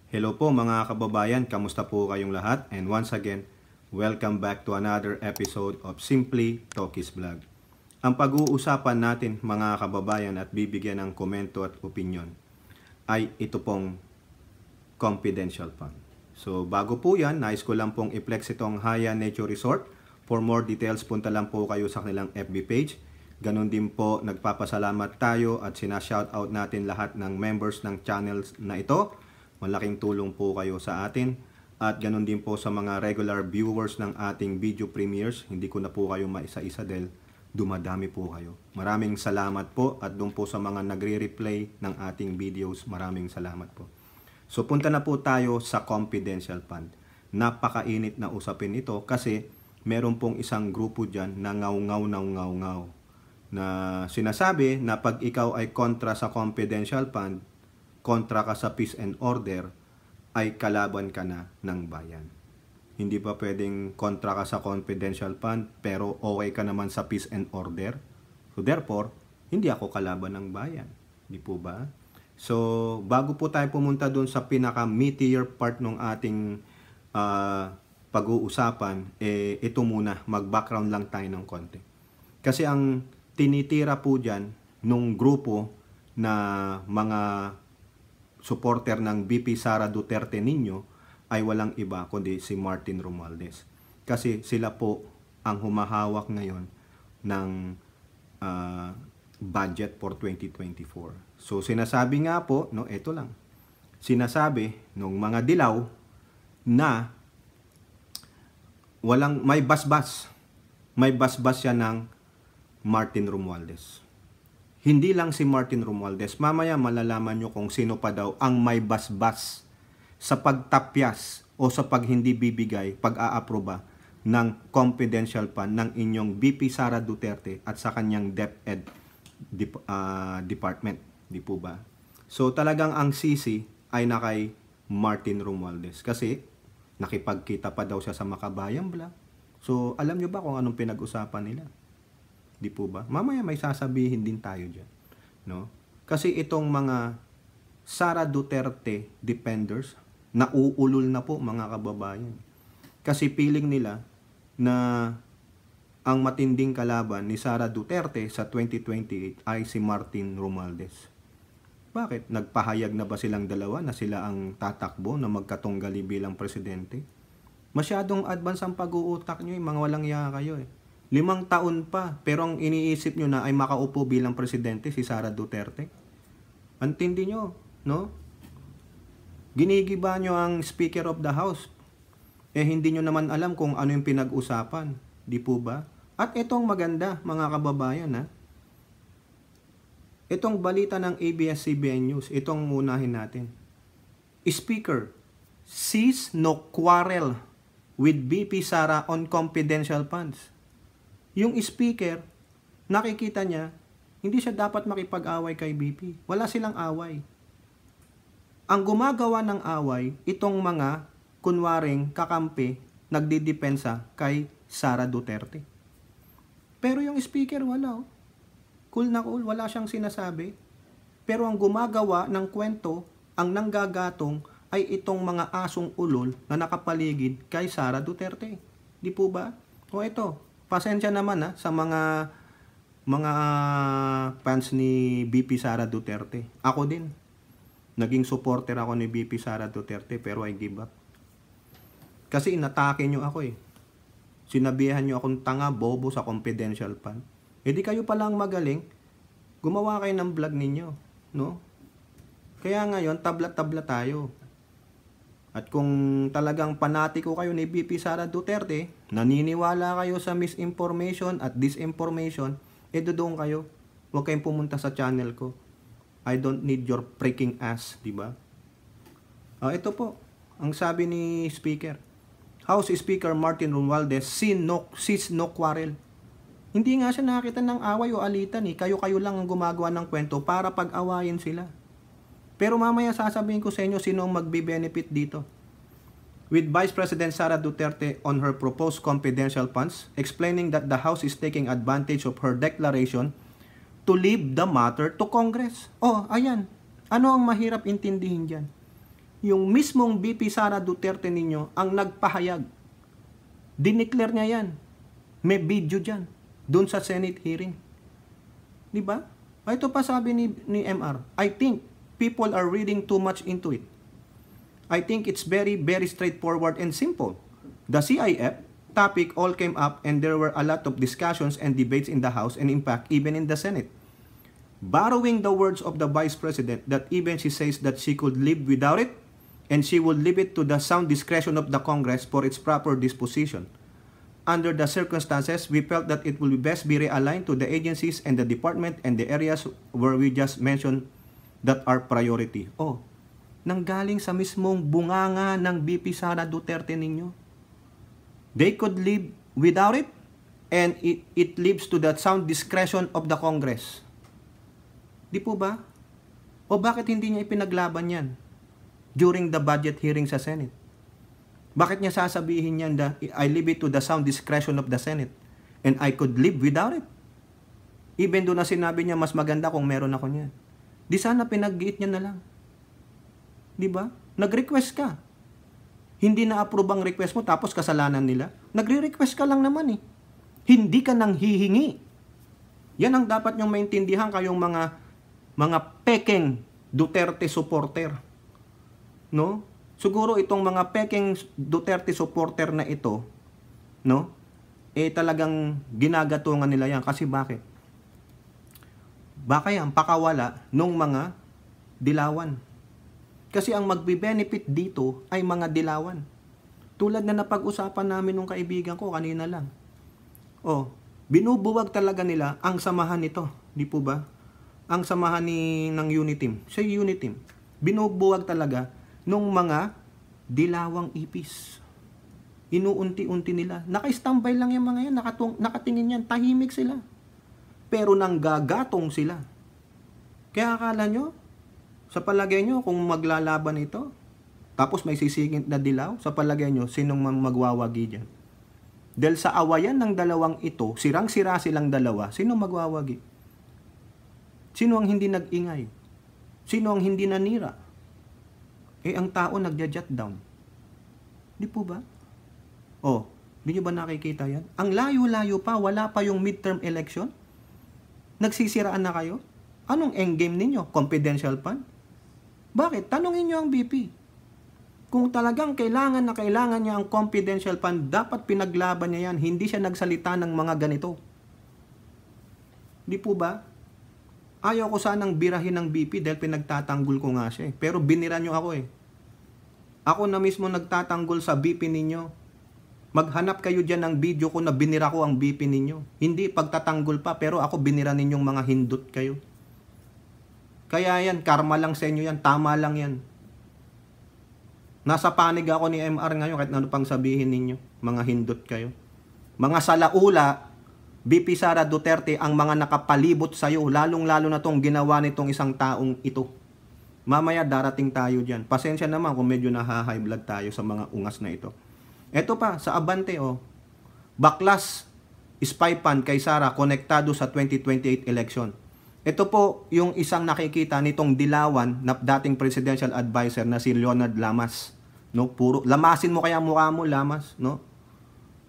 Hello po mga kababayan, kamusta po kayong lahat? And once again, welcome back to another episode of Simply Talkies Vlog. Ang pag-uusapan natin mga kababayan at bibigyan ng komento at opinion ay ito pong confidential fund. So bago po yan, nais ko lang pong i-flex itong Haya Nature Resort. For more details, punta lang po kayo sa kanilang FB page. Ganon din po, nagpapasalamat tayo at sinashoutout natin lahat ng members ng channels na ito. Malaking tulong po kayo sa atin. At ganon din po sa mga regular viewers ng ating video premieres. Hindi ko na po kayo maisa-isa dahil dumadami po kayo. Maraming salamat po at doon po sa mga nagre-replay ng ating videos, maraming salamat po. So punta na po tayo sa confidential fund. Napakainit na usapin ito kasi meron pong isang grupo dyan na ngaw-ngaw na sinasabi na pag ikaw ay kontra sa confidential fund, kontra ka sa peace and order, ay kalaban ka na ng bayan. Hindi pa pwedeng kontra ka sa confidential fund pero okay ka naman sa peace and order. So therefore, hindi ako kalaban ng bayan. Di po ba? So bago po tayo pumunta dun sa pinaka-meatier part ng ating pag-uusapan, ito muna, mag-background lang tayo ng konti. Kasi ang tinitira po dyan nung grupo na mga supporter ng VP Sara Duterte ninyo ay walang iba kundi si Martin Romualdez. Kasi sila po ang humahawak ngayon ng budget for 2024. So sinasabi nga po, no, ito lang. Sinasabi nung mga dilaw na walang may basbas. May basbas siya ng Martin Romualdez. Hindi lang si Martin Romualdez. Mamaya malalaman nyo kung sino pa daw ang may basbas sa pagtapyas o sa pag hindi bibigay, pag-aaproba ng confidential fund ng inyong VP Sara Duterte at sa kanyang DepEd department. Di po ba? So talagang ang sisi ay na kay Martin Romualdez kasi nakipagkita pa daw siya sa Makabayan Vlog. So alam nyo ba kung anong pinag-usapan nila? Di po ba? Mamaya may sasabihin din tayo dyan. No? Kasi itong mga Sara Duterte defenders, nauulol na po mga kababayan. Kasi feeling nila na ang matinding kalaban ni Sara Duterte sa 2028 ay si Martin Romualdez. Bakit? Nagpahayag na ba silang dalawa na sila ang tatakbo na magkatunggali bilang presidente? Masyadong advance ang pag-uutak nyo, mga walang iya kayo 5 taon pa, pero ang iniisip nyo na ay makaupo bilang presidente si Sara Duterte. Antindi nyo, no? Ginigiba nyo ang Speaker of the House. Hindi nyo naman alam kung ano yung pinag-usapan. Di po ba? At itong maganda, mga kababayan, ha? Itong balita ng ABS-CBN News, itong unahin natin. Speaker, sees no quarrel with VP Sara on confidential funds. Yung speaker, nakikita niya, hindi siya dapat makipag-away kay VP. Wala silang away. Ang gumagawa ng away, itong mga kunwaring kakampi, nagdidepensa kay Sara Duterte. Pero yung speaker, wala. Cool na cool, wala siyang sinasabi. Pero ang gumagawa ng kwento, ang nanggagatong, ay itong mga asong ulol na nakapaligid kay Sara Duterte. Di po ba? O ito, pasensya naman sa mga fans ni VP Sara Duterte. Ako din. Naging supporter ako ni VP Sara Duterte pero I give up. Kasi inatake nyo ako Sinabihan nyo akong tanga, bobo sa confidential fund. Di kayo palang magaling. Gumawa kayo ng vlog ninyo. No? Kaya ngayon, tabla-tabla tayo. At kung talagang panatiko kayo ni VP Sara Duterte, naniniwala kayo sa misinformation at disinformation, doon kayo. Huwag kayong pumunta sa channel ko. I don't need your freaking ass, di ba? Ito po, ang sabi ni Speaker. House Speaker Martin Romualdez sees no quarrel. Hindi nga siya nakita ng away o alitan Kayo-kayo lang ang gumagawa ng kwento para pag-awayin sila. Pero mamaya sasabihin ko sa inyo sino ang magbe-benefit dito. With Vice President Sara Duterte on her proposed confidential funds, explaining that the House is taking advantage of her declaration to leave the matter to Congress. Ayan. Ano ang mahirap intindihin dyan? Yung mismong VP Sara Duterte ninyo ang nagpahayag. Dineclare niya yan. May video dyan. Doon sa Senate hearing. Di ba? Ito pa sabi ni MR. I think people are reading too much into it. I think it's very, very straightforward and simple. The CIF topic all came up and there were a lot of discussions and debates in the House and in fact even in the Senate. Borrowing the words of the Vice President that even she says that she could live without it and she would leave it to the sound discretion of the Congress for its proper disposition. Under the circumstances, we felt that it will best be realigned to the agencies and the department and the areas where we just mentioned that are priority. Oh, nanggaling sa mismong bunganga ng VP Sara Duterte ninyo. They could live without it and it leaves to the sound discretion of the Congress. Di po ba? O bakit hindi niya ipinaglaban yan during the budget hearing sa Senate? Bakit niya sasabihin yan na I leave it to the sound discretion of the Senate and I could live without it? Even doon na sinabi niya mas maganda kung meron ako niyan. Di sana pinag-giit niya na lang. Di ba? Nag-request ka. Hindi na-approve ang request mo tapos kasalanan nila. Nagre-request ka lang naman eh. Hindi ka nang hihingi. Yan ang dapat niyong maintindihan kayong mga pekeng Duterte supporter. No? Siguro itong mga pekeng Duterte supporter na ito, no? Talagang ginagatungan nila yan. Kasi bakit? Baka yan, pakawala nung mga dilawan. Kasi ang magbe-benefit dito ay mga dilawan. Tulad na napag-usapan namin nung kaibigan ko kanina lang. Binubuwag talaga nila ang samahan nito. Di po ba? Ang samahan ng Uniteam. Sa Uniteam. Binubuwag talaga nung mga dilawang ipis. Inuunti-unti nila. Naka-standby lang yung mga yan. Nakatingin yan. Tahimik sila. Pero nanggagatong sila. Kaya akala nyo, sa palagay nyo, kung maglalaban ito, tapos may sisigint na dilaw, sa palagay nyo, sinong magwawagi dyan? Dahil sa awayan ng dalawang ito, sirang-sira silang dalawa, sino magwawagi? Sino ang hindi nag-ingay? Sino ang hindi nanira? Ang tao nagja-jot down. Di po ba? Di nyo ba nakikita yan? Ang layo-layo pa, wala pa yung midterm election? Nagsisiraan na kayo? Anong endgame ninyo? Confidential fund? Bakit? Tanungin nyo ang BP. Kung talagang kailangan na kailangan niya ang confidential fund, dapat pinaglaban niya yan. Hindi siya nagsalita ng mga ganito. Di po ba? Ayaw ko sanang birahin ng BP dahil pinagtatanggol ko nga siya. Pero binira nyo ako eh. Ako na mismo nagtatanggol sa BP ninyo. Maghanap kayo dyan ng video ko na binira ko ang BP ninyo. Hindi pagtatanggol pa, pero ako binira ninyong mga hindot kayo. Kaya yan, karma lang sa inyo yan. Tama lang yan. Nasa panig ako ni MR ngayon kahit ano pang sabihin ninyo. Mga hindot kayo. Mga salaula, BP Sara Duterte ang mga nakapalibot sa'yo. Lalong-lalo na tong ginawa nitong isang taong ito. Mamaya darating tayo dyan. Pasensya naman kung medyo naha-high blood tayo sa mga ungas na ito. Ito pa, sa Abante Baklas, spy fund kay Sara konektado sa 2028 election. Ito po yung isang nakikita nitong dilawan na dating presidential advisor na si Leonard Lamas. No? Puro, lamasin mo kaya mukha mo, Lamas. No?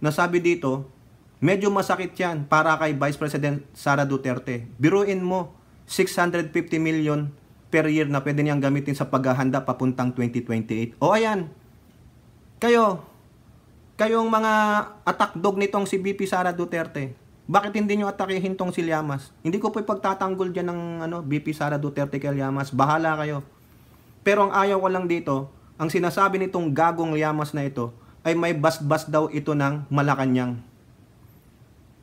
Nasabi dito, medyo masakit yan para kay Vice President Sara Duterte. Biruin mo, 650 million per year na pwede niyang gamitin sa paghahanda papuntang 2028. Ayan, kayong mga attack dog nitong si BP Sara Duterte, bakit hindi nyo atakihin tong si Llamas? Hindi ko po ipagtatanggol dyan ng BP Sara Duterte kay Llamas. Bahala kayo. Pero ang ayaw ko lang dito, ang sinasabi nitong gagong Llamas na ito, ay may bas-bas daw ito ng Malacanang.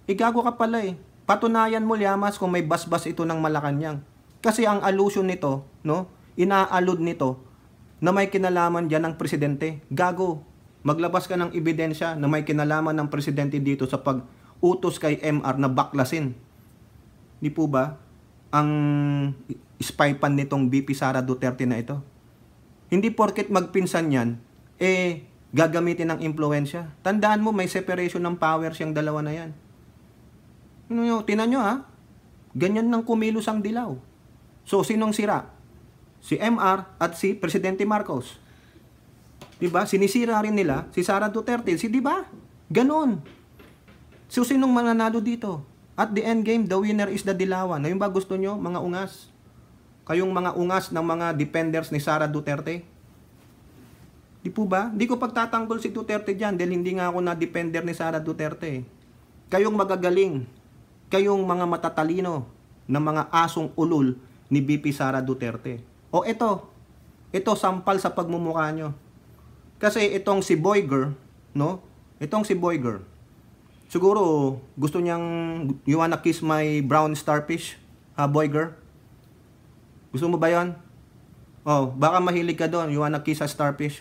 Gago ka pala eh. Patunayan mo Llamas kung may bas-bas ito ng Malacanang. Kasi ang allusion nito, no, ina-allude nito na may kinalaman diyan ng presidente. Gago. Maglabas ka ng ebidensya na may kinalaman ng presidente dito sa pag-utos kay MR na baklasin. Di po ba ang spy pan nitong BP Sara Duterte na ito? Hindi porket magpinsan yan, gagamitin ng impluensya. Tandaan mo, may separation ng powers yung dalawa na yan. Tinan nyo ha, ganyan nang kumilos ang dilaw. So, sinong sira? Si MR at si Presidente Marcos. Diba? Sinisira rin nila si Sara Duterte. Diba? Ganon. So, sinong mananalo dito? At the end game, the winner is the Dilawan. Ngayon ba gusto nyo, mga ungas? Kayong mga ungas ng mga defenders ni Sara Duterte? Di po ba? Di ko pagtatanggol si Duterte dyan dahil hindi nga ako na-defender ni Sara Duterte. Kayong magagaling, kayong mga matatalino na mga asong ulol ni BP Sara Duterte. O ito sampal sa pagmumukha nyo. Kasi itong si Boyger, no? Itong si Boyger, siguro gusto niyang, you wanna kiss my brown starfish, ha Boyger? Gusto mo ba yon? Oh, baka mahilig ka doon, you wanna kiss a starfish?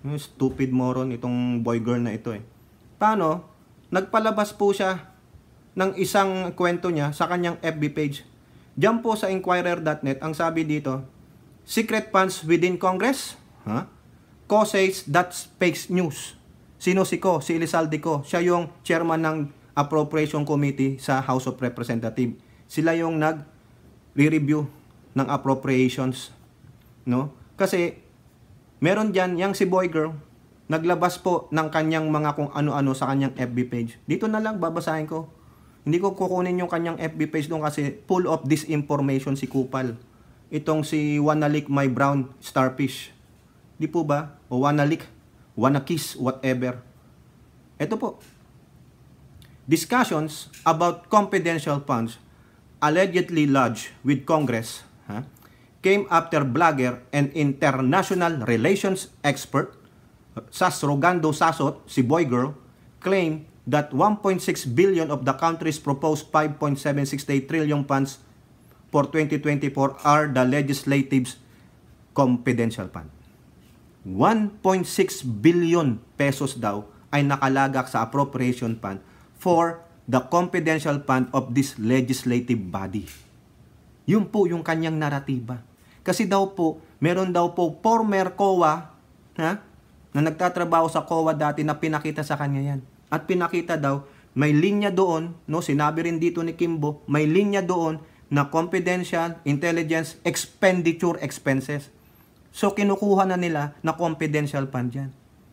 Stupid moron itong Boyger na ito eh. Paano? Nagpalabas po siya ng isang kwento niya sa kanyang FB page. Diyan po sa Inquirer.net, ang sabi dito, secret funds within Congress? Huh? Ko says that's fake news. Sino si Ko? Si Elizalde Ko. Siya yung chairman ng Appropriation Committee sa House of Representatives. Sila yung nag-review ng appropriations. No? Kasi, meron dyan, yung si Boyger, naglabas po ng kanyang mga kung ano-ano sa kanyang FB page. Dito na lang, babasahin ko. Hindi ko kukunin yung kanyang FB page doon kasi full of disinformation si Kupal. Itong si Wanna Lick My Brown Starfish. Di po ba? O wanna lick, wanna kiss, whatever. Ito po. Discussions about confidential funds allegedly lodged with Congress came after blogger and international relations expert Sas Rogando Sasot, si Boyger, claimed that 1.6 billion of the country's proposed 5.768 trillion funds for 2024 are the legislative's confidential fund. 1.6 billion pesos daw ay nakalagak sa appropriation fund for the confidential fund of this legislative body. Yun po yung kanyang naratiba. Kasi daw po, meron daw po former COA na nagtatrabaho sa COA dati na pinakita sa kanya yan. At pinakita daw, may linya doon, no, sinabi rin dito ni Kimbo, may linya doon na confidential intelligence expenditure expenses. So, kinukuha na nila na confidential fund yan.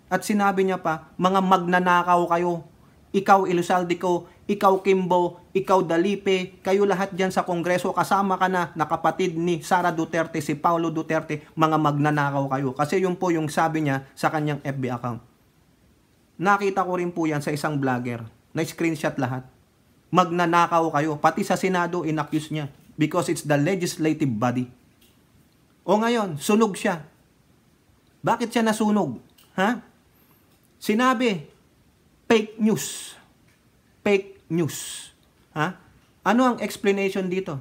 At sinabi niya pa, mga magnanakaw kayo. Ikaw, Elizalde Ko, ikaw, Kimbo, ikaw, Dalipe, kayo lahat dyan sa Kongreso, kasama ka na kapatid ni Sara Duterte, si Paulo Duterte, mga magnanakaw kayo. Kasi yun po yung sabi niya sa kanyang FB account. Nakita ko rin po yan sa isang vlogger, na screenshot lahat. Magnanakaw kayo. Pati sa Senado, inaccuse niya. Because it's the legislative body. O ngayon, sunog siya. Bakit siya nasunog? Ha? Sinabi, fake news. Fake news. Ha? Ano ang explanation dito?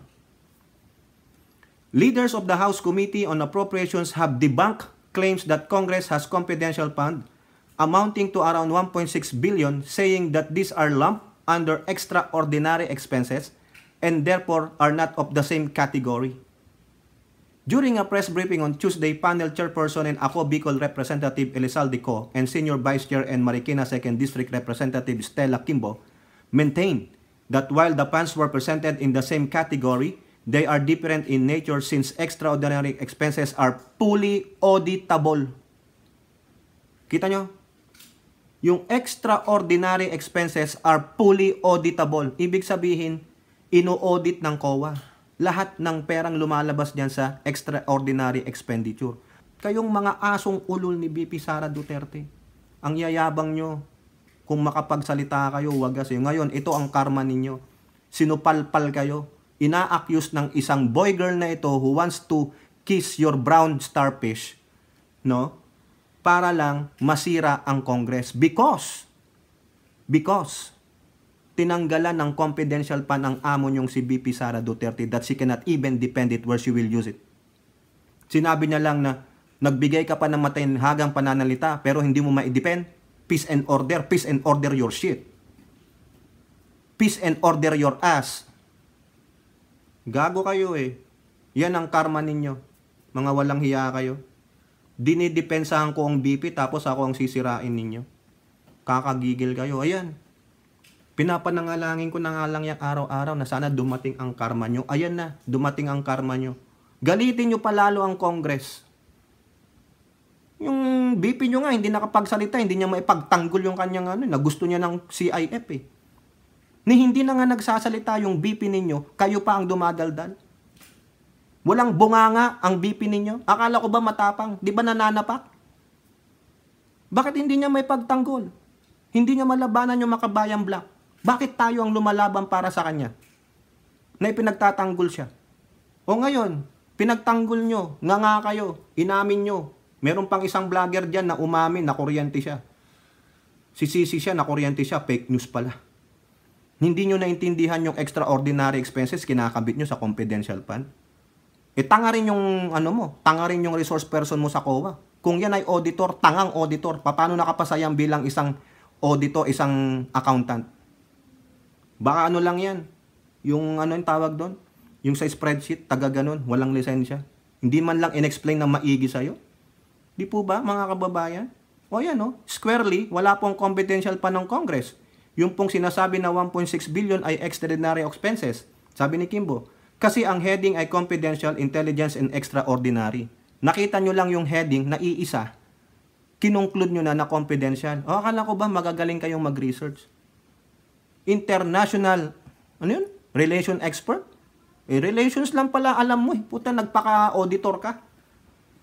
Leaders of the House Committee on Appropriations have debunked claims that Congress has confidential fund amounting to around 1.6 billion, saying that these are lumped under extraordinary expenses and therefore are not of the same category. During a press briefing on Tuesday, panel chairperson and Ako Bicol Representative Elizalde Co and Senior Vice Chair and Marikina 2nd District Representative Stella Kimbo maintained that while the funds were presented in the same category, they are different in nature since extraordinary expenses are fully auditable. Kita nyo? Yung extraordinary expenses are fully auditable. Ibig sabihin, ino-audit ng COA. Lahat ng perang lumalabas diyan sa extraordinary expenditure. Kayong mga asong ulol ni BP Sara Duterte, ang yayabang nyo, kung makapagsalita kayo, wag kasi. Ngayon, ito ang karma ninyo. Sinupalpal kayo. Ina-accuse ng isang boy girl na ito who wants to kiss your brown starfish, no? Para lang masira ang Congress. Because tinanggalan ng confidential fund ang amo niyong si BP Sara Duterte that she cannot even defend it where she will use it. Sinabi niya lang na nagbigay ka pa ng matainhagang pananalita pero hindi mo ma-defend. Peace and order your shit. Peace and order your ass. Gago kayo eh. Yan ang karma ninyo. Mga walang hiya kayo. Dinidepensahan ko ang BP tapos ako ang sisirain ninyo. Kakagigil kayo. Ayan. Pinapanangalangin ko na nga lang yung araw-araw na sana dumating ang karma nyo. Ayan na, dumating ang karma nyo. Galitin nyo palalo ang Congress. Yung VP nyo nga, hindi nakapagsalita, hindi niya maipagtanggol yung kanyang na gusto niya ng CIF eh. Ni hindi na nga nagsasalita yung VP ninyo, kayo pa ang dumadaldal. Walang bunganga ang VP ninyo. Akala ko ba matapang? Di ba nananapak? Bakit hindi niya may pagtanggol? Hindi niya malabanan yung Makabayan Black. Bakit tayo ang lumalaban para sa kanya? Na ipinagtatanggol siya. O ngayon, pinagtanggol nyo, nga kayo, inamin nyo. Meron pang isang vlogger dyan na umamin na kuryente siya. Sisisi siya na kuryente siya, fake news pala. Hindi nyo naintindihan yung extraordinary expenses kinakabit nyo sa confidential fund. Tanga rin yung tanga rin yung resource person mo sa COA. Kung yan ay auditor, tangang auditor, paano nakapasayang bilang isang auditor, isang accountant? Baka lang yan. Yung yung tawag doon? Yung sa spreadsheet, taga ganun, walang lisensya. Hindi man lang in-explain na maigi sa'yo. Di po ba, mga kababayan? O yan, squarely, wala pong confidential pa ng Congress. Yung pong sinasabi na 1.6 billion ay extraordinary expenses. Sabi ni Kimbo, kasi ang heading ay confidential, intelligence, and extraordinary. Nakita nyo lang yung heading na iisa, kinongclude nyo na confidential. O akala ko ba magagaling kayong mag-research? International, relation expert? Relations lang pala alam mo Puta, nagpaka-auditor ka.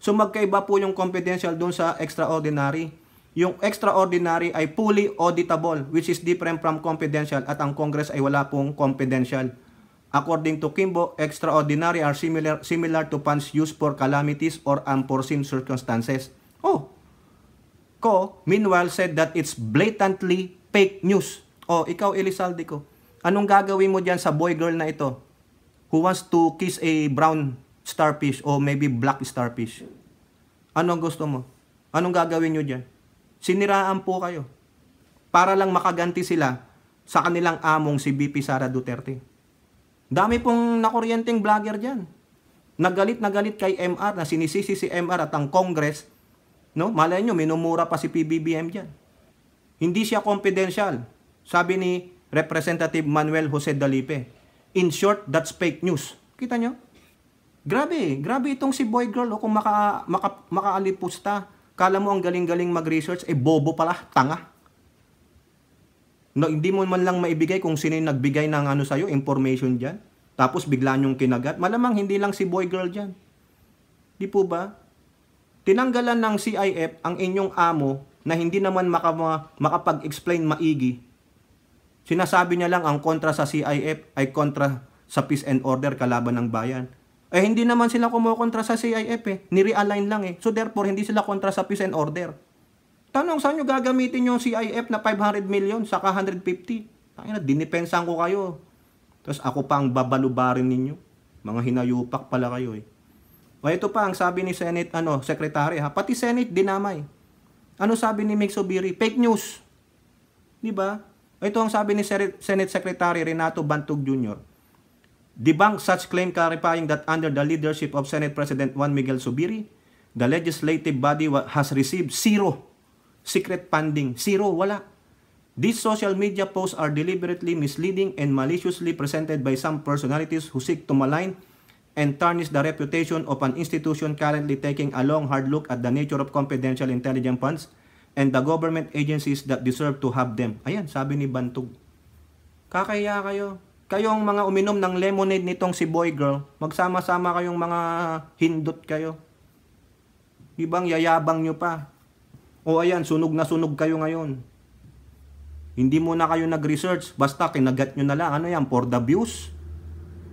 So magkaiba po yung confidential doon sa extraordinary. Yung extraordinary ay fully auditable, which is different from confidential, at ang Congress ay wala pong confidential. According to Kimbo, extraordinary are similar to funds used for calamities or unforeseen circumstances. Meanwhile said that it's blatantly fake news. Ikaw Elizalde ko, anong gagawin mo dyan sa boy girl na ito who wants to kiss a brown starfish or maybe black starfish? Anong gusto mo? Anong gagawin nyo dyan? Siniraan po kayo para lang makaganti sila sa kanilang among si VP Sara Duterte. Dami pong nakuryenteng vlogger dyan. Nagalit kay MR, na sinisisi si MR at ang Congress. Malay nyo, minumura pa si PBBM dyan. Hindi siya confidential. Sabi ni Representative Manuel Jose Dalipe, in short, that's fake news. Kita nyo? Grabe itong si boy girl kung makaalipusta. Kala mo ang galing-galing mag-research, bobo pala, tanga. Hindi mo man lang maibigay kung sino yung nagbigay ng sa'yo, information dyan. Tapos bigla nyong kinagat. Malamang hindi lang si boy girl dyan. Di po ba? Tinanggalan ng CIF ang inyong amo na hindi naman makapag-explain maigi. Sinasabi niya lang ang kontra sa CIF ay kontra sa peace and order kalaban ng bayan. Hindi naman sila kumukontra sa CIF Ni-realign lang So therefore, hindi sila kontra sa peace and order. Tanong, saan nyo gagamitin yung CIF na 500 million saka 150? Dinipensan ko kayo. Tapos ako pa ang babalubarin ninyo. Mga hinayupak pala kayo ito pa ang sabi ni Senate Secretary pati Senate dinamay. Ano sabi ni Mick Zubiri? Fake news. Di ba? Ito ang sabi ni Senate Secretary Renato Bantog Jr. Debunk such claim clarifying that under the leadership of Senate President Juan Miguel Zubiri, the legislative body has received zero secret funding. Zero, wala. These social media posts are deliberately misleading and maliciously presented by some personalities who seek to malign and tarnish the reputation of an institution currently taking a long hard look at the nature of confidential intelligence funds and the government agencies that deserve to have them. Ayan, sabi ni Bantog. Kakaya kayo. Kayong mga uminom ng lemonade nitong si boy girl, magsama-sama kayong mga hindot kayo. Ibang yayabang nyo pa. Ayan, sunog na sunog kayo ngayon. Hindi mo na kayo nag-research, basta kinagat nyo na lang. Ano yan, for the views?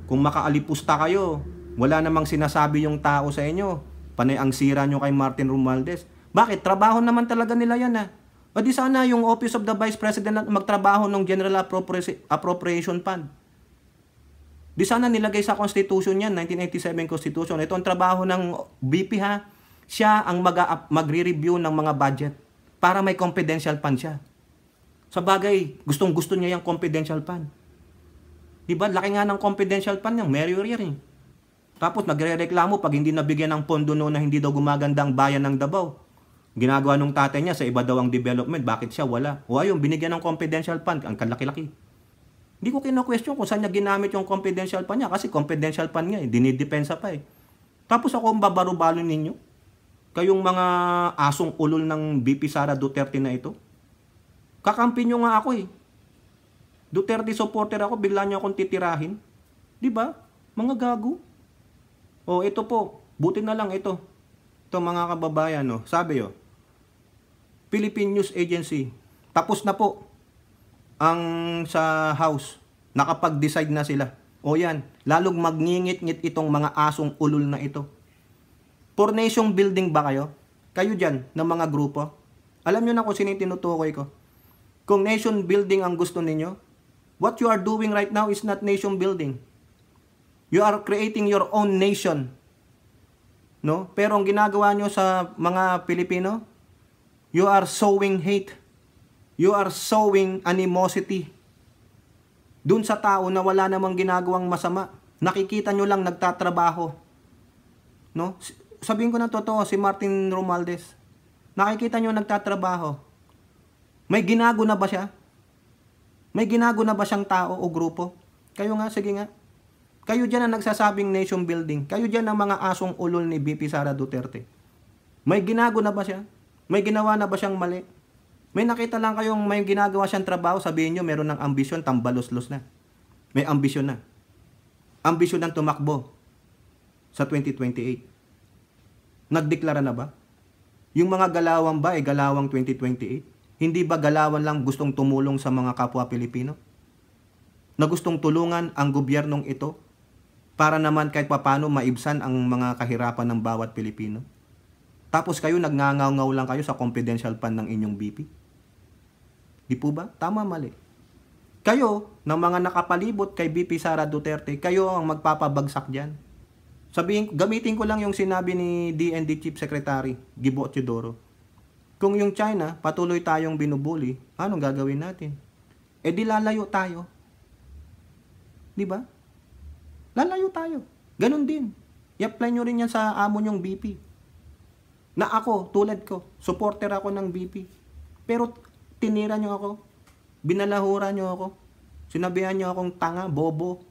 Kung makaalipusta kayo, wala namang sinasabi yung tao sa inyo. Panay ang sira nyo kay Martin Romualdez. Bakit? Trabaho naman talaga nila yan O di sana yung Office of the Vice President magtrabaho ng General Appropriation Fund. Di sana nilagay sa Constitution yan, 1987 Constitution. Ito ang trabaho ng VP Siya ang magre-review ng mga budget para may confidential fund siya. Sa bagay, gustong-gusto niya yung confidential fund. Diba? Laki nga ng confidential fund niyang, merrier Tapos nagre-reklamo pag hindi nabigyan ng pondo noon na hindi daw gumaganda ang bayan ng Davao. Ginagawa nung tatay niya sa iba daw ang development, bakit siya wala? Ayun, binigyan ng confidential fund, ang kalaki-laki. Hindi ko kino-question kung saan niya ginamit yung confidential fund niya kasi confidential fund niya, dinidepensa pa Tapos ako ang babarubalo ninyo. Kayong mga asong ulol ng VP Sara Duterte na ito. Kakampi nyo nga ako eh. Duterte supporter ako, bigla nyo akong titirahin. Di ba? Mga gago. O ito po, buti na lang ito. Ito mga kababayan, no? Sabi Philippine News Agency, tapos na po ang sa House. Nakapag-decide na sila. O yan, lalong magngingit-ngit itong mga asong ulol na ito. For nation building ba kayo? Kayo dyan, ng mga grupo? Alam nyo na kung sino yung tinutukoy ko. Kung nation building ang gusto ninyo, what you are doing right now is not nation building. You are creating your own nation. No? Pero ang ginagawa nyo sa mga Pilipino, you are sowing hate. You are sowing animosity. Dun sa tao na wala namang ginagawang masama. Nakikita nyo lang nagtatrabaho. No? Sabihin ko na totoo, si Martin Romualdez. Nakikita nyo nagtatrabaho. May ginago na ba siya? May ginago na ba siyang tao o grupo? Kayo nga, sige nga. Kayo dyan ang nagsasabing nation building. Kayo dyan ang mga asong ulol ni VP Sara Duterte. May ginago na ba siya? May ginawa na ba siyang mali? May nakita lang kayong may ginagawa siyang trabaho, sabihin nyo meron ng ambisyon, tambalos-los na. May ambisyon na. Ambisyon ng tumakbo sa 2028. Nagdeklara na ba? Yung mga galawang ba ay galawang 2028? Hindi ba galawan lang gustong tumulong sa mga kapwa Pilipino? Na gustong tulungan ang gobyernong ito para naman kahit papano maibsan ang mga kahirapan ng bawat Pilipino? Tapos kayo nagngangaw-ngaw lang kayo sa confidential fund ng inyong BP? Di po ba? Tama, mali. Kayo, ng mga nakapalibot kay BP Sara Duterte, kayo ang magpapabagsak dyan. Sabihin, gamitin ko lang yung sinabi ni DND Chief Secretary Gibo Teodoro. Kung yung China, patuloy tayong binubuli, anong gagawin natin? Eh di lalayo tayo. Di ba? Lalayo tayo. Ganon din. I-apply nyo rin yan sa amo nyong BP. Na ako, tulad ko, supporter ako ng BP. Pero tinira nyo ako. Binalahura nyo ako. Sinabihan nyo akong tanga, bobo.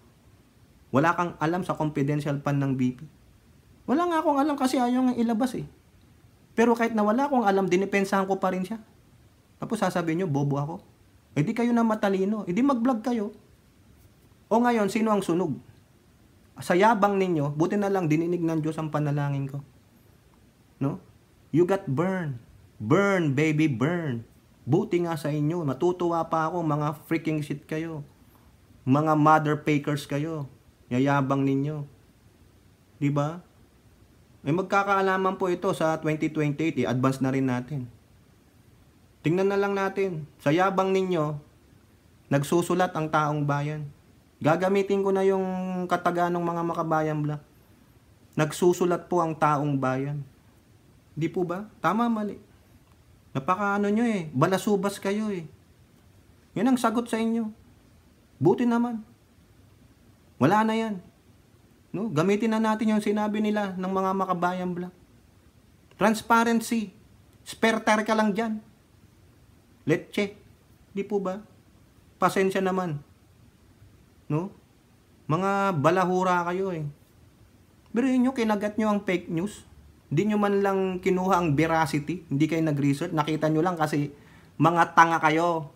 Wala kang alam sa confidential fund ng BP. Wala nga akong alam kasi ayaw nga ilabas eh. Pero kahit na wala akong alam, dinipensahan ko pa rin siya. Tapos sasabihin nyo, bobo ako. E di kayo na matalino. E di mag-vlog kayo. O ngayon, sino ang sunog? Sa yabang ninyo, buti na lang dininig ng Diyos ang panalangin ko. No? You got burned. Burn, baby, burn. Buti nga sa inyo. Matutuwa pa ako, mga freaking shit kayo. Mga mother fakers kayo. Yayabang ninyo. Diba? May magkakaalaman po ito sa 2028. I-advance na rin natin. Tingnan na lang natin. Sa yabang ninyo, nagsusulat ang taong bayan. Gagamitin ko na yung kataga ng mga makabayan bla. Nagsusulat po ang taong bayan. Di po ba? Tama, mali. Napakaano nyo eh. Balasubas kayo eh. Yan ang sagot sa inyo. Buti naman. Wala na yan. No? Gamitin na natin yung sinabi nila ng mga makabayan bla. Transparency. Spare ka lang dyan. Let's check. Di po ba? Pasensya naman. No? Mga balahura kayo eh. Pero yun yung kinagat nyo ang fake news. Hindi nyo man lang kinuha ang veracity. Hindi kayo nag-research. Nakita nyo lang kasi mga tanga kayo.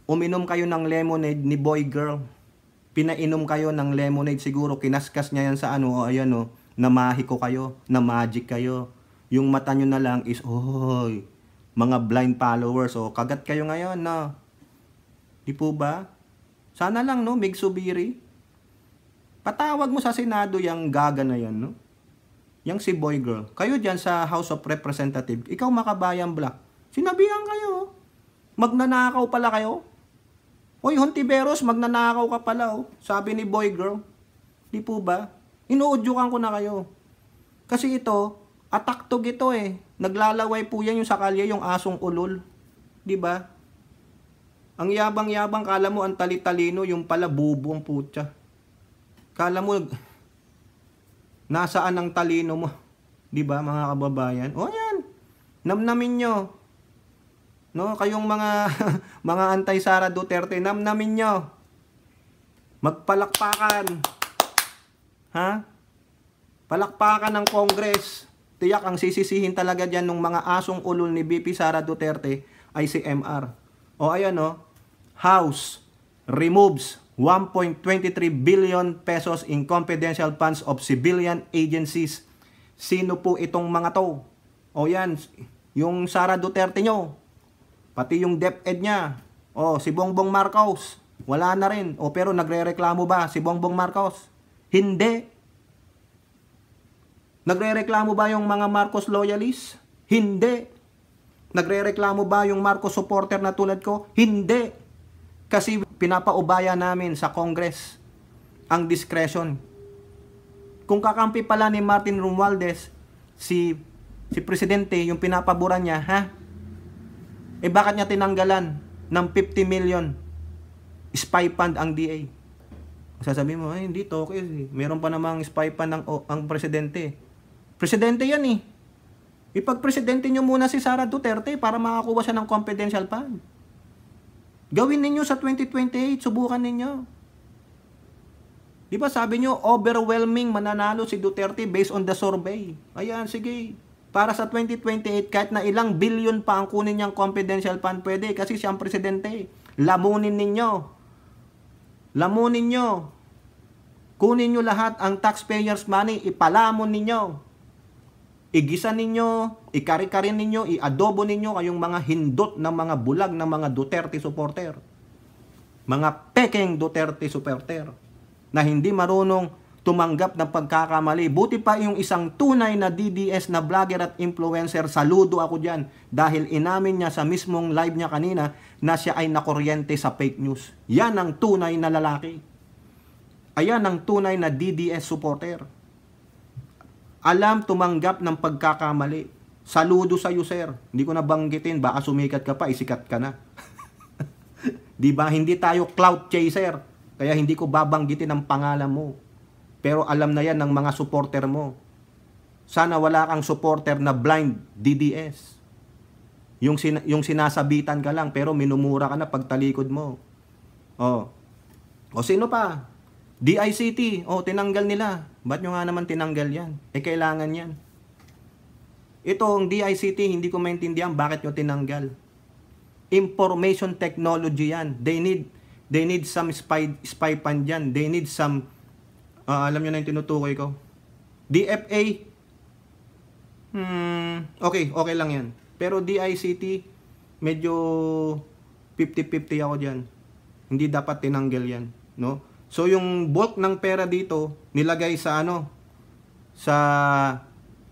Uminom kayo ng lemonade ni boy girl. Pinainom kayo ng lemonade. Siguro kinaskas niya yan sa ano. O ayan o. Namahi ko kayo. Na magic kayo. Yung mata nyo na lang is, oy, mga blind followers. O kagat kayo ngayon no. Di po ba? Sana lang no, Mig Subiri. Patawag mo sa Senado yung gaga na yan no. Yang si boy girl. Kayo dyan sa House of Representatives, ikaw makabayan black. Sinabihan kayo. Magnanakaw pala kayo. Hoy, Hontiveros, magnanakaw ka pala. Oh. Sabi ni boy girl. Di po ba? Inuudyukan ko na kayo. Kasi ito, ataktog ito eh. Naglalaway po yan yung sa kalye, yung asong ulol. Di ba? Ang yabang-yabang, kala mo ang tali-talino, yung pala bubo ang putya. Kala mo, nasaan ang talino mo? Di ba mga kababayan? O yan, namnamin nyo. No, kayong mga mga anti-Sara Duterte, namnamin nyo. Magpalakpakan. Ha? Palakpakan ng Congress. tiyak ang sisisihin talaga dyan ng mga asong ulol ni VP Sara Duterte ay si MR. O ayan o, House removes 1.23 billion pesos in confidential funds of civilian agencies. Sino po itong mga to? O yan, yung Sara Duterte nyo, pati yung DepEd niya. O si Bongbong Marcos, wala na rin. O pero nagrereklamo ba si Bongbong Marcos? Hindi. Nagrereklamo ba yung mga Marcos loyalists? Hindi. Nagrereklamo ba yung Marcos supporter na tulad ko? Hindi. Kasi pinapaubaya namin sa Congress ang discretion. Kung kakampi pala ni Martin Romualdez, si Presidente, yung pinapaboran niya, ha? Eh bakit niya tinanggalan ng 50 million spy fund ang DA? Sasabihin mo, ay hindi to, okay. Meron pa namang spy fund ang Presidente. Presidente yan eh. Ipag-presidente nyo muna si Sara Duterte para makakuha siya ng confidential fund. Gawin ninyo sa 2028, subukan ninyo. Di ba sabi nyo, overwhelming mananalo si Duterte based on the survey. Ayan, sige. Para sa 2028, kahit na ilang billion pa ang kunin niyang confidential fund, pwede kasi siyang presidente. Lamunin ninyo. Lamunin nyo. Kunin nyo lahat ang taxpayers' money, ipalamon ninyo. Igisa ninyo, ikari-karin ninyo, iadobo ninyo kayong mga hindot ng mga bulag ng mga Duterte supporter. Mga pekeng Duterte supporter na hindi marunong tumanggap ng pagkakamali. Buti pa yung isang tunay na DDS na vlogger at influencer, saludo ako dyan dahil inamin niya sa mismong live niya kanina na siya ay nakuryente sa fake news. Yan ang tunay na lalaki. Ayan ang tunay na DDS supporter. Alam tumanggap ng pagkakamali. Saludo sa iyo, sir. Hindi ko nabanggitin, baka sumikat ka pa, isikat ka na. Di ba? Hindi tayo clout chaser. Kaya hindi ko babanggitin ang pangalan mo. Pero alam na yan ng mga supporter mo. Sana wala kang supporter na blind DDS. Yung sinasabitan ka lang pero minumura ka na pagtalikod mo. O sino pa? DICT, tinanggal nila. Ba't nyo nga naman tinanggal yan? Kailangan yan. Itong DICT, hindi ko maintindihan bakit nyo tinanggal. Information technology yan. They need some spy fund yan. They need some, alam nyo na yung tinutukoy ko. DFA, okay lang yan. Pero DICT, medyo 50-50 ako dyan. Hindi dapat tinanggal yan. No? So yung bulk ng pera dito nilagay sa sa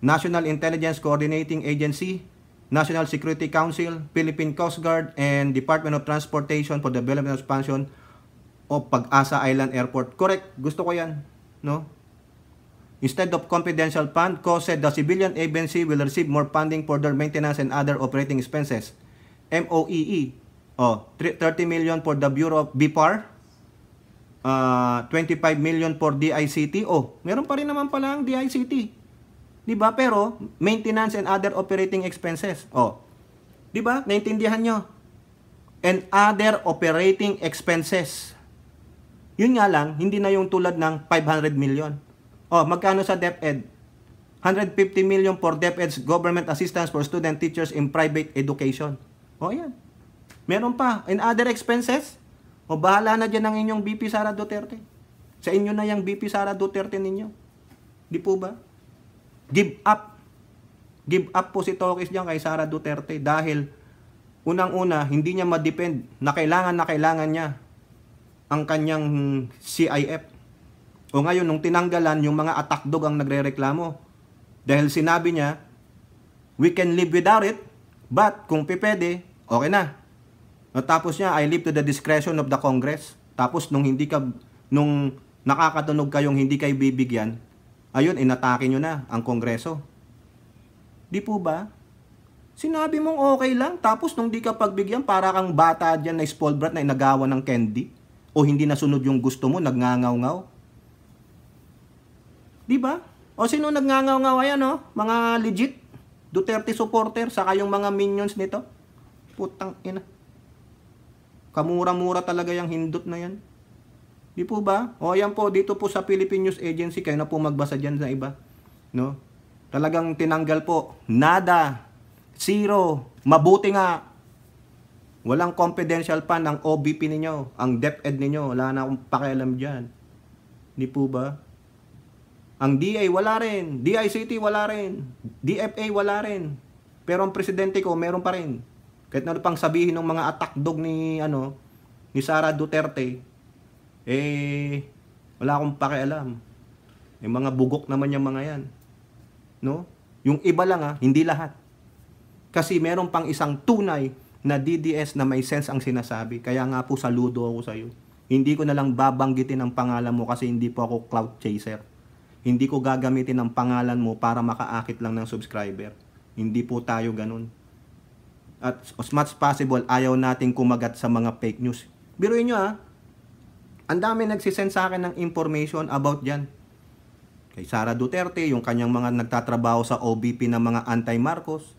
National Intelligence Coordinating Agency, National Security Council, Philippine Coast Guard, and Department of Transportation for the Development and Expansion of Pag-asa Island Airport. Correct, gusto ko 'yan, no? Instead of confidential fund, COS said the civilian agency will receive more funding for their maintenance and other operating expenses. MOEE. 30 million for the Bureau of BPAR. 25 million for DICT. Meron pa rin naman pala ang DICT. Di ba? Pero, maintenance and other operating expenses. Di ba? Naintindihan nyo? And other operating expenses. Yun nga lang, hindi na yung tulad ng 500 million. Magkano sa DepEd? 150 million for DepEd's government assistance for student teachers in private education. Yan. Meron pa. And other expenses? Bahala na dyan ang inyong BP Sara Duterte. Sa inyo na yung BP Sara Duterte ninyo. Di po ba? Give up. Give up po si Tokis dyan kay Sara Duterte dahil unang-una, hindi niya ma-depend na kailangan niya ang kanyang CIF. Ngayon, nung tinanggalan, yung mga attack dog ang nagre-reklamo. Dahil sinabi niya, we can live without it, but kung pipede, okay na. Tapos niya, I leave to the discretion of the Congress. Tapos nung nakakatunog kayong hindi kayo bibigyan, ayun, inatake nyo na ang Kongreso. Di po ba? Sinabi mong okay lang, tapos nung di ka pagbigyan, para kang bata dyan na spoiled brat na inagawa ng candy, o hindi nasunod yung gusto mo, nagngangaw-ngaw. Di ba? O sino nagngangaw-ngaw? Ayan, mga legit Duterte supporter, saka yung mga minions nito. Putang ina. Kamura-mura talaga yung hindot na yan. Di po ba? Ayan po, dito po sa Philippine News Agency, kayo na po magbasa dyan sa iba. No? Talagang tinanggal po. Nada. Zero. Mabuti nga. Walang confidential pa ng OBP ninyo. Ang DepEd ninyo. Wala na akong pakialam dyan. Di po ba? Ang DA wala rin. DICT wala rin. DFA wala rin. Pero ang presidente ko meron pa rin. Kahit na pang sabihin ng mga attack dog ni Sara Duterte, wala akong pakialam. Yung mga bugok naman yung mga yan. No? Yung iba lang hindi lahat. Kasi meron pang isang tunay na DDS na may sense ang sinasabi. Kaya nga po saludo ako sa iyo. Hindi ko na lang babanggitin ang pangalan mo kasi hindi po ako cloud chaser. Hindi ko gagamitin ang pangalan mo para makaakit lang ng subscriber. Hindi po tayo ganun. At as much possible, ayaw nating kumagat sa mga fake news. Biruin nyo ang dami nagsisend sa akin ng information about dyan. Kay Sara Duterte, yung kanyang mga nagtatrabaho sa OBP ng mga anti-Marcos.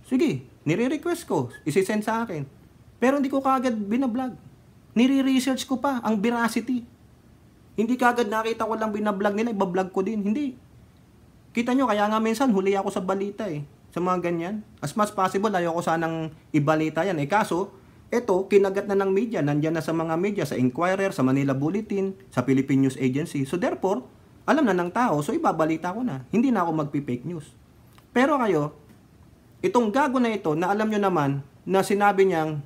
Sige, nire-request ko, isisend sa akin. Pero hindi ko kaagad binablog. Nire-research ko pa ang veracity. Hindi kaagad nakita ko lang binablog nila, ibablog ko din. Hindi. Kita nyo, kaya nga minsan huli ako sa balita sa mga ganyan. As much possible, ayoko sanang ibalita yan. Kaso, eto, kinagat na ng media. Nandyan na sa mga media, sa Inquirer, sa Manila Bulletin, sa Philippine News Agency. So therefore, alam na ng tao, so ibabalita ko na. Hindi na ako magpi-fake news. Pero kayo, itong gago na ito, na alam nyo naman, na sinabi niyang,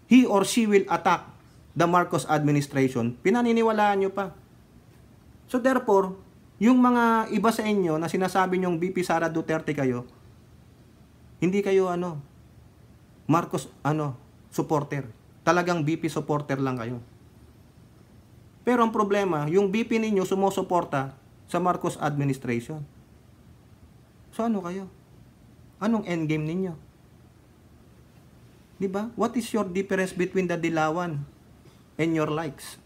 he or she will attack the Marcos administration, pinaniniwalaan nyo pa. So therefore, yung mga iba sa inyo na sinasabi nyong VP Sara Duterte kayo, hindi kayo Marcos supporter. Talagang VP supporter lang kayo. Pero ang problema, yung VP ninyo sumusuporta sa Marcos administration. So ano kayo? Anong endgame ninyo? Diba? What is your difference between the Dilawan and your likes?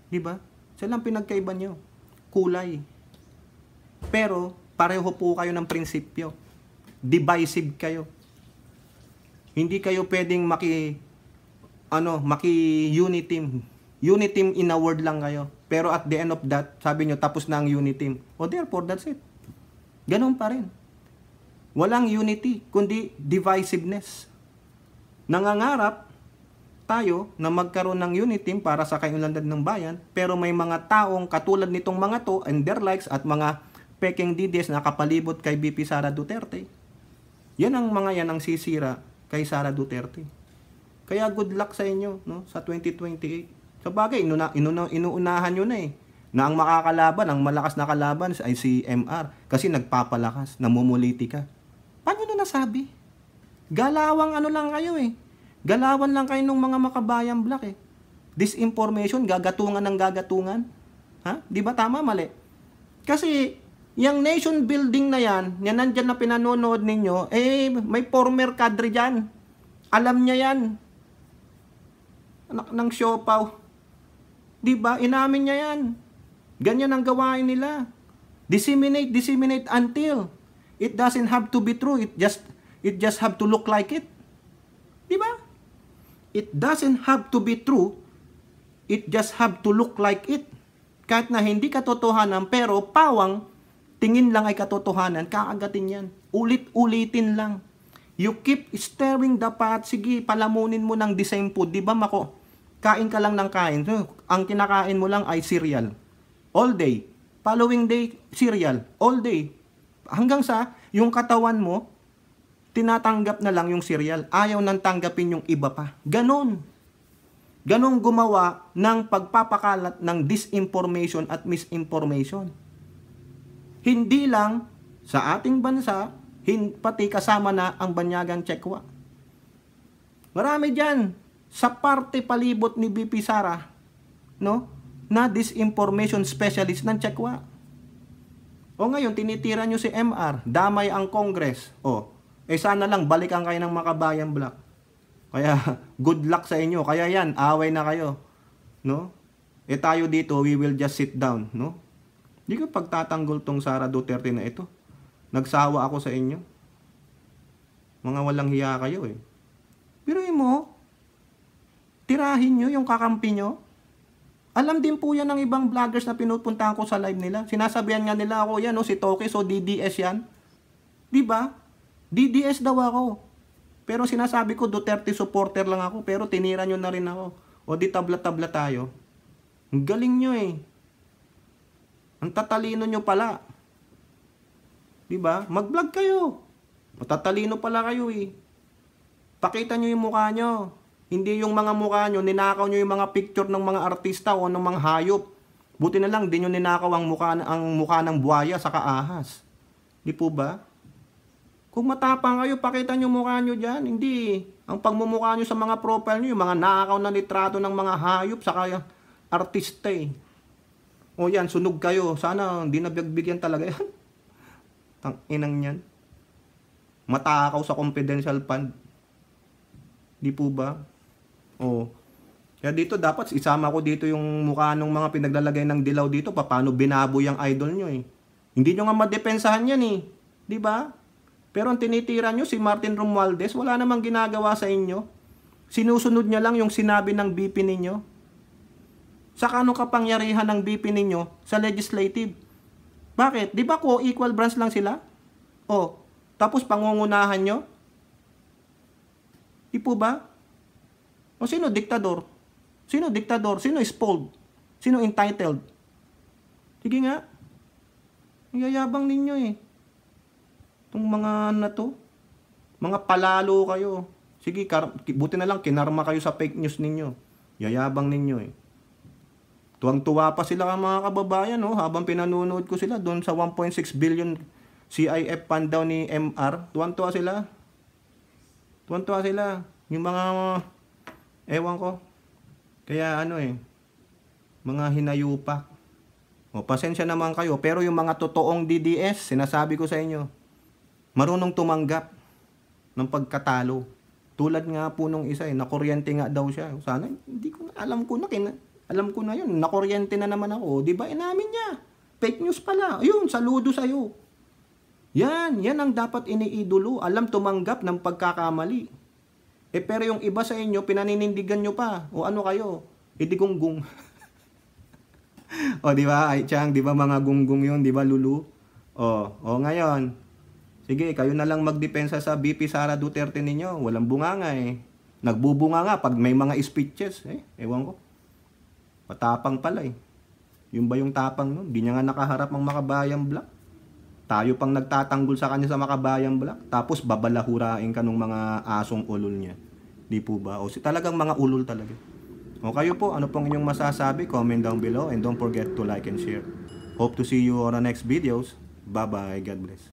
Diba? Sila lang pinagkaiba nyo. Kulay. Pero, pareho po kayo ng prinsipyo. Divisive kayo. Hindi kayo pwedeng maki-uniteam. Uniteam in a word lang kayo. Pero at the end of that, sabi nyo, tapos na ang uniteam. O therefore, that's it. Ganun pa rin. Walang unity, kundi divisiveness. Nangangarap tayo na magkaroon ng unity para sa kaunlaran ng bayan, pero may mga taong katulad nitong mga to and their likes at mga peking DDS na kapalibot kay VP Sara Duterte. Yan ang mga yan ang sisira kay Sara Duterte. Kaya good luck sa inyo sa 2028. Sa bagay, inuunahan nyo na na ang makakalaban, ang malakas na kalaban ay si MR kasi nagpapalakas, namumuliti ka. Paano nyo nasabi? Galawang lang kayo Galawan lang kayo ng mga makabayang black Disinformation, gagatungan ng gagatungan. Ha? Di ba tama, mali? Kasi, yung nation building na yan nandyan na pinanonood ninyo, may former cadre dyan. Alam niya yan. Anak ng siopaw. Di ba? Inamin niya yan. Ganyan ang gawain nila. Disseminate until it doesn't have to be true. It just have to look like it. Di ba? It doesn't have to be true. It just have to look like it. Kahit na hindi katotohanan, pero pawang tingin lang ay katotohanan, kaagatin yan. Ulit-ulitin lang. You keep stirring the pot. Sige, palamunin mo ng the same food. Di ba, Mako? Kain ka lang ng kain. Ang kinakain mo lang ay cereal. All day. Following day, cereal. All day. Hanggang sa, yung katawan mo, tinatanggap na lang yung cereal. Ayaw nang tanggapin yung iba pa. Ganon. Ganon gumawa ng pagpapakalat ng disinformation at misinformation. Hindi lang sa ating bansa, pati kasama na ang banyagang Chekwa. Marami dyan sa parte palibot ni VP Sara, na disinformation specialist ng Chekwa. O ngayon, tinitira nyo si MR, damay ang Congress. Sana lang, balikan kayo ng makabayang black. Kaya, good luck sa inyo. Kaya yan, away na kayo. Tayo dito, we will just sit down. Hindi ko pagtatanggol tong Sara Duterte na ito. Nagsawa ako sa inyo. Mga walang hiya kayo Pero mo, tirahin nyo yung kakampi nyo. Alam din po yan ng ibang vloggers na pinupuntahan ko sa live nila. Sinasabihan nga nila ako, yan, si Tokis o DDS yan. Di ba? DDS daw ako. Pero sinasabi ko, Duterte supporter lang ako, pero tinira nyo na rin ako. O di tabla-tabla tayo. Ang galing nyo eh. Ang tatalino nyo pala. Di ba? Mag-vlog kayo. Matatalino pala kayo eh. Pakita nyo yung mukha nyo. Hindi yung mga mukha nyo, ninakaw nyo yung mga picture ng mga artista o ng mga hayop. Buti na lang, di nyo ninakaw ang mukha ng buhaya sa kaahas. Di po ba? Kung matapang kayo, pakita nyo mukha nyo dyan. Hindi. Ang pagmumukha nyo sa mga profile nyo, yung mga nakakaw na litrato ng mga hayop sa kaya artista eh. O yan, sunog kayo. Sana hindi nabigbigyan talaga yan. Tang inang yan. Matakaw sa confidential fund. Di po ba? O. Kaya dito dapat isama ko dito yung mukha ng mga pinaglalagay ng dilaw dito. Paano binaboy ang idol nyo eh. Hindi nyo nga madepensahan yan eh. Di ba? Pero ang tinitira nyo si Martin Romualdez, wala namang ginagawa sa inyo. Sinusunod niya lang yung sinabi ng BP ninyo. Sa anong kapangyarihan ng BP ninyo sa legislative? Bakit? Di ba co-equal branch lang sila? O, tapos pangungunahan nyo? Di po ba? O sino diktador? Sino diktador? Sino spoiled? Sino entitled? Sige nga. Iyayabang ninyo eh. Itong mga na to. Mga palalo kayo. Sige, buti na lang kinarma kayo sa fake news ninyo. Yayabang ninyo eh. Tuwang-tuwa pa sila mga kababayan, no? Habang pinanonood ko sila doon sa 1.6 billion CIF fund daw ni MR. Tuwang-tuwa sila. Tuwang-tuwa sila. Yung mga, ewan ko. Kaya mga hinayupak. O, pasensya naman kayo. Pero yung mga totoong DDS, sinasabi ko sa inyo, marunong tumanggap ng pagkatalo. Tulad nga po nung isa nakuryente nga daw siya. Sana, hindi ko na, alam ko na yun, nakuryente na naman ako. Di ba, inamin niya. Fake news pala. Ayun, saludo sa'yo. Yan ang dapat iniidolo. Alam tumanggap ng pagkakamali. Pero yung iba sa inyo, pinaninindigan nyo pa. O ano kayo? Gunggong. O, di ba? Ay, Chang, di ba mga gunggong yun? Di ba, Lulu? O ngayon. Sige, kayo na lang magdepensa sa BP Sara Duterte ninyo. Walang bunganga eh. Nagbubunga nga pag may mga speeches. Ewan ko. Matapang pala eh. Yung ba yung tapang nun? Di niya nga nakaharap ang Makabayan Black. Tayo pang nagtatanggol sa kanya sa Makabayan Black. Tapos babalahurain ka ng mga asong ulol niya. Di po ba? O talagang mga ulol talaga. O kayo po, ano pong inyong masasabi? Comment down below and don't forget to like and share. Hope to see you on the next videos. Bye-bye. God bless.